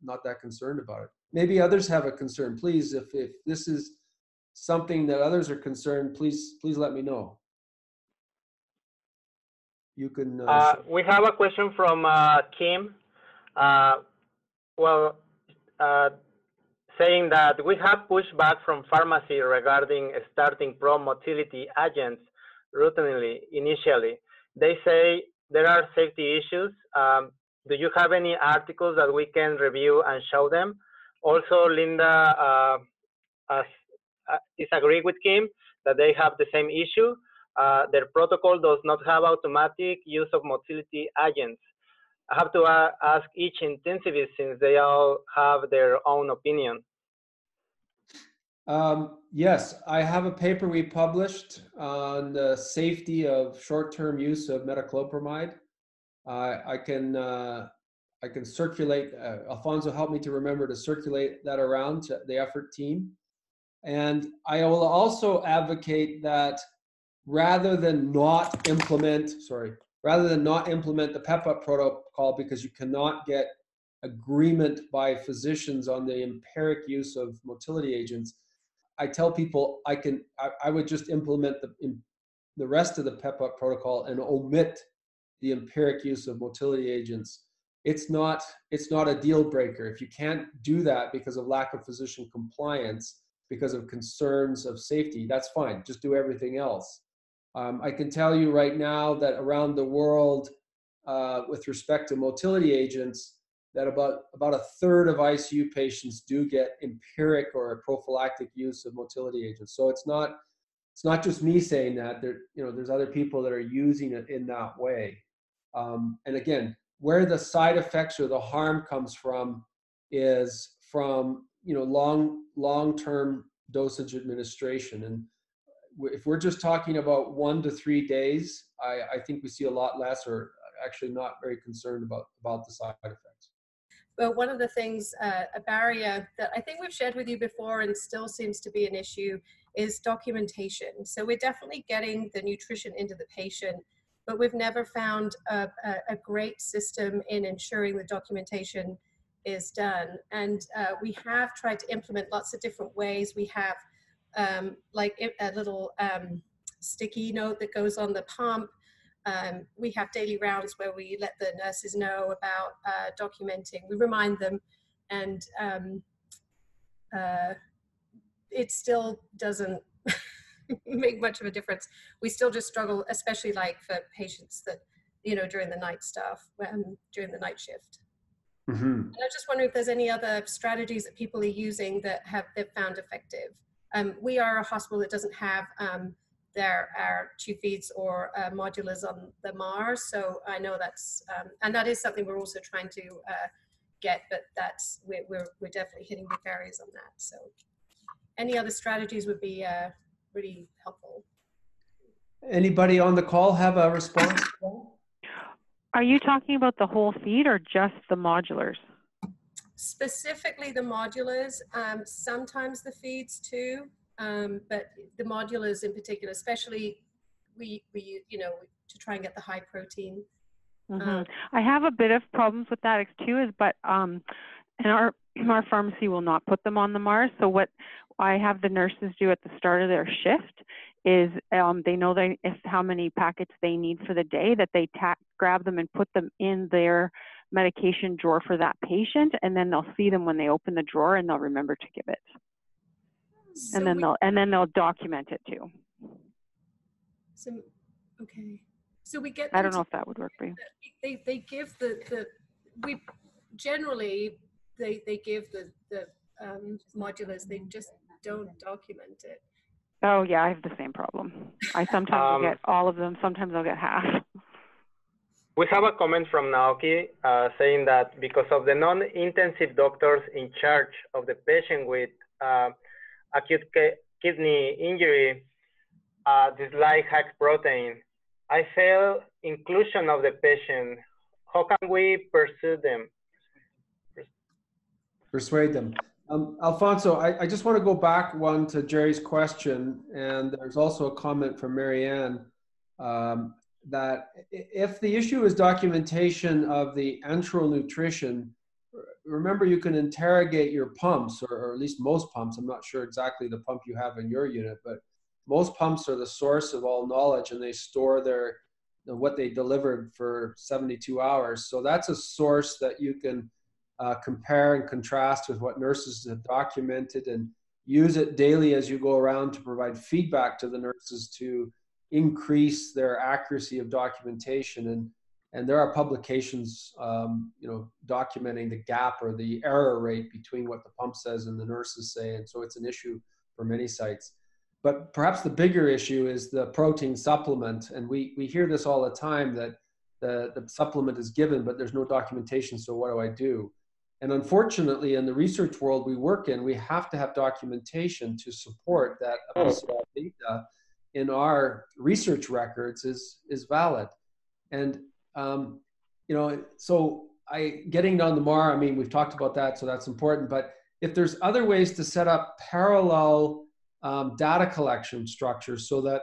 not that concerned about it. Maybe others have a concern. Please, if this is something that others are concerned, please let me know. you can. We have a question from Kim. Well, saying that we have pushback from pharmacy regarding starting pro-motility agents routinely initially. They say there are safety issues. Do you have any articles that we can review and show them? Also, Linda disagree with Kim that they have the same issue. Their protocol does not have automatic use of motility agents. I have to ask each intensivist since they all have their own opinion. Yes, I have a paper we published on the safety of short-term use of metoclopramide. I can circulate. Alfonso helped me to remember to circulate that around to the effort team. And I will also advocate that rather than not implement the PEP UP protocol because you cannot get agreement by physicians on the empiric use of motility agents, I tell people I would just implement the rest of the PEP UP protocol and omit the empiric use of motility agents. It's not a deal breaker. If you can't do that because of lack of physician compliance, because of concerns of safety, that's fine. Just do everything else. I can tell you right now that around the world, with respect to motility agents, that about a third of ICU patients do get empiric or prophylactic use of motility agents. So it's not just me saying that. There's other people that are using it in that way. And again, where the side effects or the harm comes from is from long-term dosage administration. And if we're just talking about 1 to 3 days, I think we see a lot less, or actually not very concerned about the side effects. But one of the things, a barrier that I think we've shared with you before and still seems to be an issue is documentation. So we're definitely getting the nutrition into the patient, but we've never found a great system in ensuring the documentation is done. And we have tried to implement lots of different ways. We have like a little sticky note that goes on the pump. We have daily rounds where we let the nurses know about documenting. We remind them, and it still doesn't make much of a difference. We still just struggle, especially like for patients that, during the night stuff, during the night shift. Mm-hmm. And I just wonder if there's any other strategies that people are using that they've found effective. We are a hospital that doesn't have our tube feeds or modulars on the Mars, so I know that's and that is something we're also trying to get, but we're definitely hitting the barriers on that. So any other strategies would be really helpful. Anybody on the call have a response? Are you talking about the whole feed or just the modulars? Specifically the modulars, sometimes the feeds too, but the modulars in particular, especially we to try and get the high protein. Mm-hmm. I have a bit of problems with that too, but and our pharmacy will not put them on the Mars. So what I have the nurses do at the start of their shift is they know how many packets they need for the day, that they grab them and put them in their medication drawer for that patient, and then they'll see them when they open the drawer and they'll remember to give it. So and then they'll document it too. So okay. So we get. I don't know if that would work for you. They give we generally they give the modulars. They just don't document it. Oh yeah, I have the same problem. I sometimes will get all of them. Sometimes I'll get half. We have a comment from Naoki saying that because of the non-intensive doctors in charge of the patient with acute kidney injury dislike high protein, I fail inclusion of the patient. How can we pursue them? Persuade them. Alfonso, I just want to go back one to Jerry's question, and there's also a comment from Marianne that if the issue is documentation of the enteral nutrition, remember you can interrogate your pumps, or at least most pumps. I'm not sure exactly the pump you have in your unit, but most pumps are the source of all knowledge, and they store what they delivered for 72 hours. So that's a source that you can compare and contrast with what nurses have documented, and use it daily as you go around to provide feedback to the nurses to increase their accuracy of documentation. And there are publications, documenting the gap or the error rate between what the pump says and the nurses say. And so it's an issue for many sites. But perhaps the bigger issue is the protein supplement. And we hear this all the time, that the supplement is given, but there's no documentation. So what do I do? And unfortunately, in the research world we work in, we have to have documentation to support that data in our research records is valid. And so getting on the MAR, I mean, we've talked about that, so that's important. But if there's other ways to set up parallel data collection structures, so that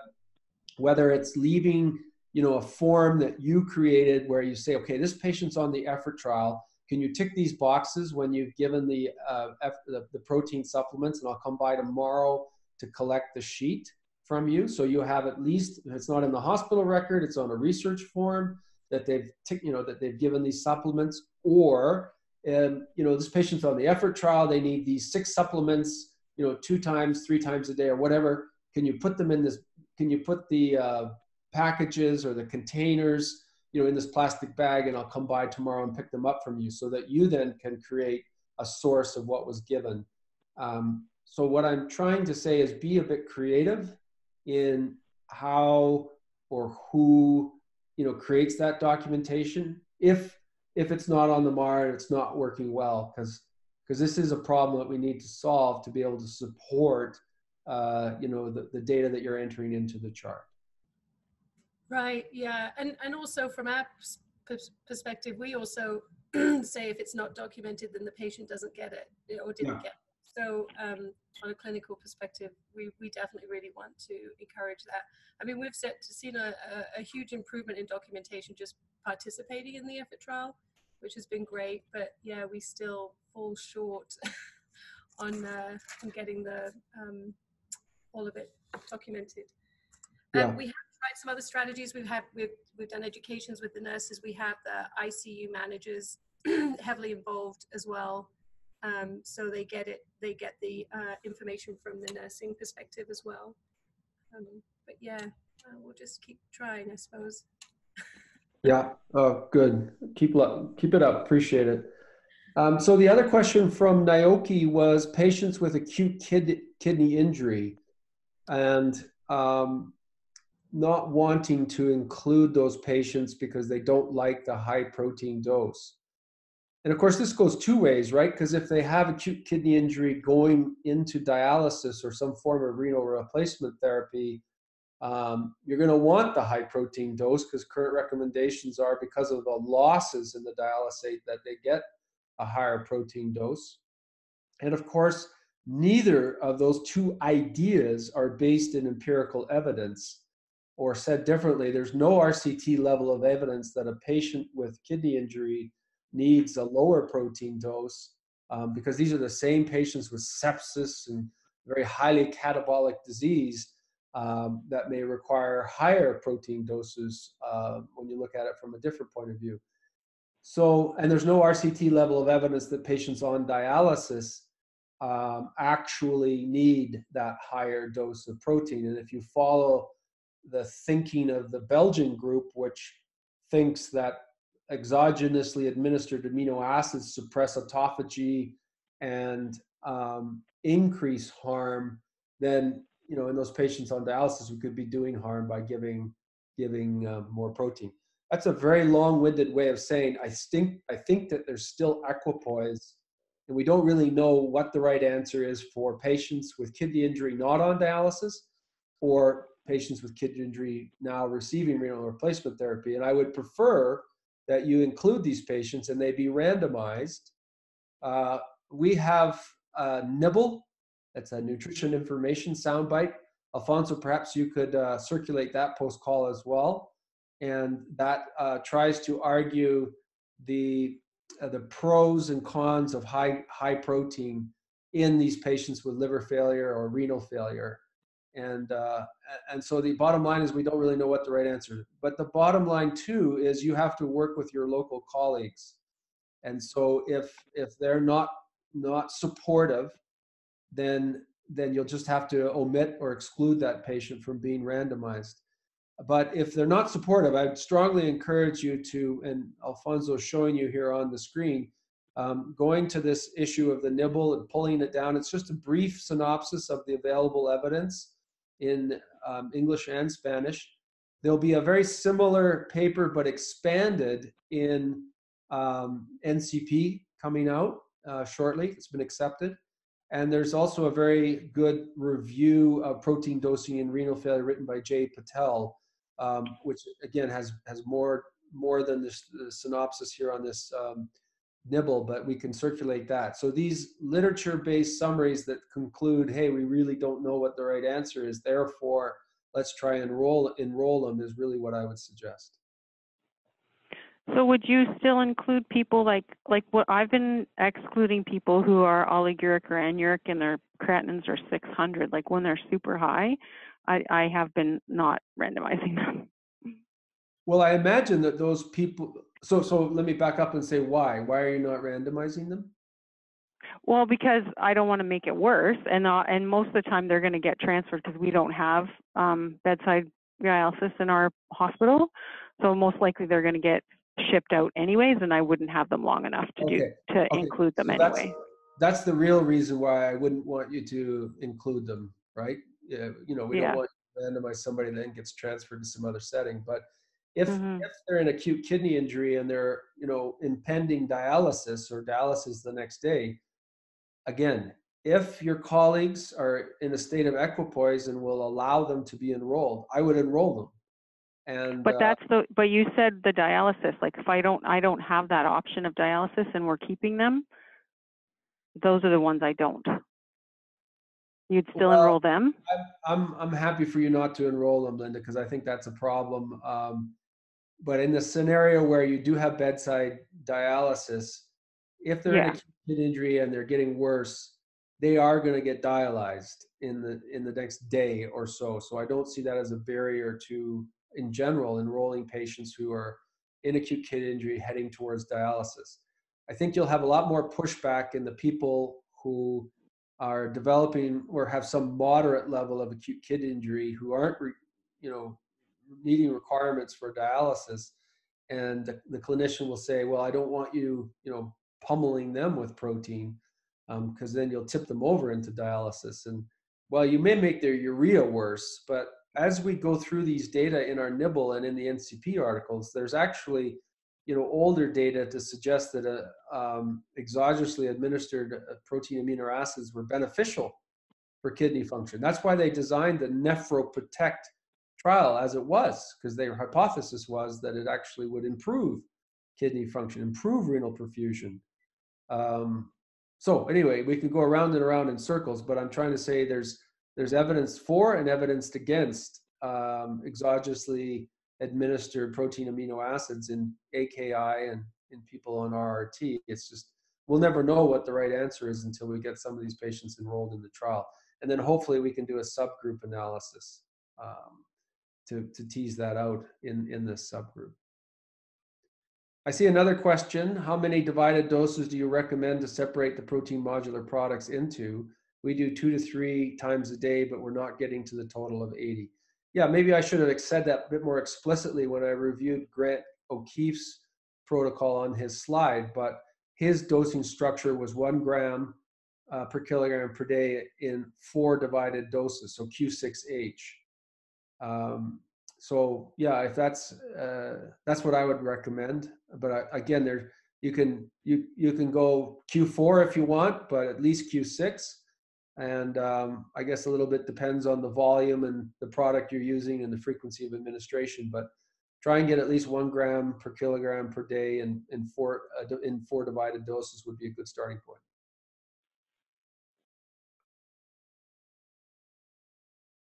whether it's leaving, a form that you created where you say, okay, this patient's on the effort trial, can you tick these boxes when you've given the protein supplements, and I'll come by tomorrow to collect the sheet from you. So you have, at least, if it's not in the hospital record, it's on a research form that they've that they've given these supplements. Or this patient's on the effort trial, they need these 6 supplements, 2 times, 3 times a day, or whatever. Can you put them in this? Can you put the packages or the containers, in this plastic bag, and I'll come by tomorrow and pick them up from you, so that you then can create a source of what was given. So what I'm trying to say is, be a bit creative in how or who, creates that documentation. If it's not on the MAR and it's not working well, because this is a problem that we need to solve to be able to support, the data that you're entering into the chart. Right, yeah. And also from our perspective, we also say if it's not documented, then the patient doesn't get it, or didn't get it. So on a clinical perspective, we definitely really want to encourage that. I mean, we've seen a huge improvement in documentation just participating in the effort trial, which has been great. But yeah, we still fall short on getting all of it documented. We have tried some other strategies. We've done educations with the nurses. We have the ICU managers heavily involved as well. So they get the information from the nursing perspective as well. But yeah, we'll just keep trying, I suppose. Yeah, oh, good. Keep it up, appreciate it. So the other question from Naoki was patients with acute kidney injury, and not wanting to include those patients because they don't like the high protein dose. And of course, this goes 2 ways, right? Because if they have acute kidney injury going into dialysis or some form of renal replacement therapy, you're going to want the high protein dose, because current recommendations are, because of the losses in the dialysate, that they get a higher protein dose. And of course, neither of those 2 ideas are based in empirical evidence. Or said differently, there's no RCT level of evidence that a patient with kidney injury needs a lower protein dose, because these are the same patients with sepsis and very highly catabolic disease that may require higher protein doses when you look at it from a different point of view. So, and there's no RCT level of evidence that patients on dialysis actually need that higher dose of protein. And if you follow the thinking of the Belgian group, which thinks that exogenously administered amino acids suppress autophagy and increase harm, then in those patients on dialysis, we could be doing harm by giving more protein. That's a very long-winded way of saying I think that there's still equipoise, and we don't really know what the right answer is for patients with kidney injury not on dialysis, or patients with kidney injury now receiving renal replacement therapy. And I would prefer that you include these patients and they be randomized. We have a nibble, that's a nutrition information soundbite. Alfonso, perhaps you could circulate that post-call as well. And that tries to argue the pros and cons of high protein in these patients with liver failure or renal failure. And so the bottom line is we don't really know what the right answer is. But the bottom line too is you have to work with your local colleagues. And so if they're not supportive, then you'll just have to omit or exclude that patient from being randomized. But if they're not supportive, I'd strongly encourage you to, and Alfonso's showing you here on the screen, going to this issue of the nibble and pulling it down. It's just a brief synopsis of the available evidence in English and Spanish. There'll be a very similar paper, but expanded in NCP coming out shortly. It's been accepted. And there's also a very good review of protein dosing in renal failure written by Jay Patel, which again has more than the synopsis here on this nibble, but we can circulate that. So these literature-based summaries that conclude, hey, we really don't know what the right answer is, therefore let's try and enroll them, is really what I would suggest. So would you still include people like what I've been excluding people who are oliguric or anuric and their creatinines are 600, like when they're super high, I have been not randomizing them. Well, I imagine that those people, so let me back up and say why. Why are you not randomizing them? Well, because I don't want to make it worse, and most of the time they're going to get transferred because we don't have bedside dialysis in our hospital. So most likely they're going to get shipped out anyways, and I wouldn't have them long enough to include them anyway. That's the real reason why I wouldn't want you to include them, right? Yeah, we don't want to randomize somebody that then gets transferred to some other setting. But if they're in acute kidney injury and they're impending dialysis or dialysis the next day, again, if your colleagues are in a state of equipoise and will allow them to be enrolled, I would enroll them. And but you said the dialysis, like if I don't have that option of dialysis and we're keeping them, those are the ones I don't. You'd still enroll them? I'm happy for you not to enroll them, Linda, because I think that's a problem. But in the scenario where you do have bedside dialysis, if they're in acute kidney injury and they're getting worse, they are going to get dialyzed in the next day or so. So I don't see that as a barrier to, in general, enrolling patients who are in acute kidney injury heading towards dialysis. I think you'll have a lot more pushback in the people who are developing or have some moderate level of acute kidney injury who aren't, meeting requirements for dialysis. And the clinician will say, well, I don't want you, pummeling them with protein, because then you'll tip them over into dialysis. And well, you may make their urea worse, but as we go through these data in our nibble and in the NCP articles, there's actually, older data to suggest that exogenously administered protein amino acids were beneficial for kidney function. That's why they designed the Nephroprotect trial as it was, because their hypothesis was that it actually would improve kidney function, improve renal perfusion. So anyway, we could go around and around in circles, but I'm trying to say there's evidence for and evidence against exogenously administered protein amino acids in AKI and in people on RRT. It's just, we'll never know what the right answer is until we get some of these patients enrolled in the trial. And then hopefully we can do a subgroup analysis to tease that out in this subgroup. I see another question. How many divided doses do you recommend to separate the protein modular products into? We do 2 to 3 times a day, but we're not getting to the total of 80. Yeah, maybe I should have said that a bit more explicitly when I reviewed Grant O'Keefe's protocol on his slide, but his dosing structure was 1 gram per kilogram per day in 4 divided doses, so Q6H. So yeah, if that's what I would recommend. But again, you can go Q4 if you want, but at least Q6. And I guess a little bit depends on the volume and the product you're using and the frequency of administration. But try and get at least 1 gram per kilogram per day in 4 divided doses would be a good starting point.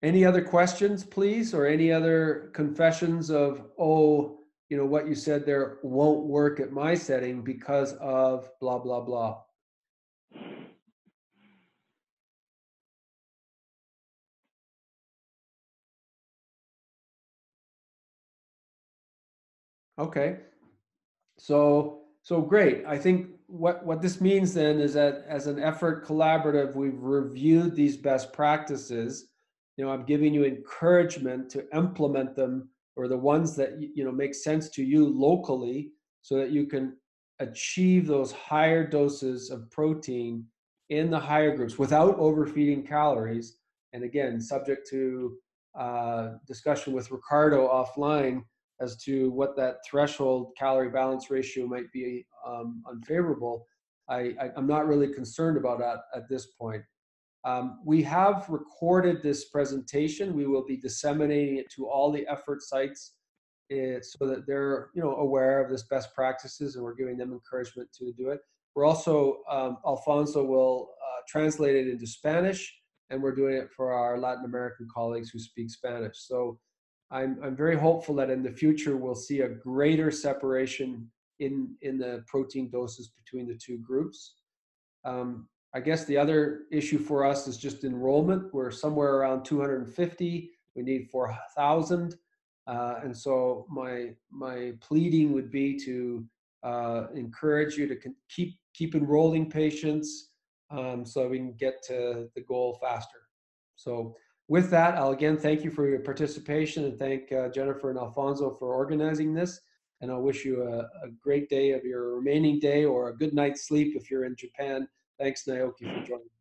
Any other questions, please, or any other confessions of, what you said there won't work at my setting because of blah, blah, blah? Okay. So great. I think what this means then is that as an effort collaborative, we've reviewed these best practices. I'm giving you encouragement to implement them, or the ones that make sense to you locally, so that you can achieve those higher doses of protein in the higher groups without overfeeding calories. And again, subject to discussion with Ricardo offline as to what that threshold calorie balance ratio might be unfavorable. I'm not really concerned about that at this point. We have recorded this presentation. We will be disseminating it to all the effort sites so that they're aware of this best practices, and we're giving them encouragement to do it. We're also, Alfonso will translate it into Spanish, and we're doing it for our Latin American colleagues who speak Spanish. So I'm very hopeful that in the future we'll see a greater separation in the protein doses between the two groups. I guess the other issue for us is just enrollment. We're somewhere around 250. We need 4,000. And so my pleading would be to encourage you to keep enrolling patients so we can get to the goal faster. So with that, I'll again thank you for your participation, and thank Jennifer and Alfonso for organizing this. And I'll wish you a great day of your remaining day, or a good night's sleep if you're in Japan. Thanks, Naoki, for joining.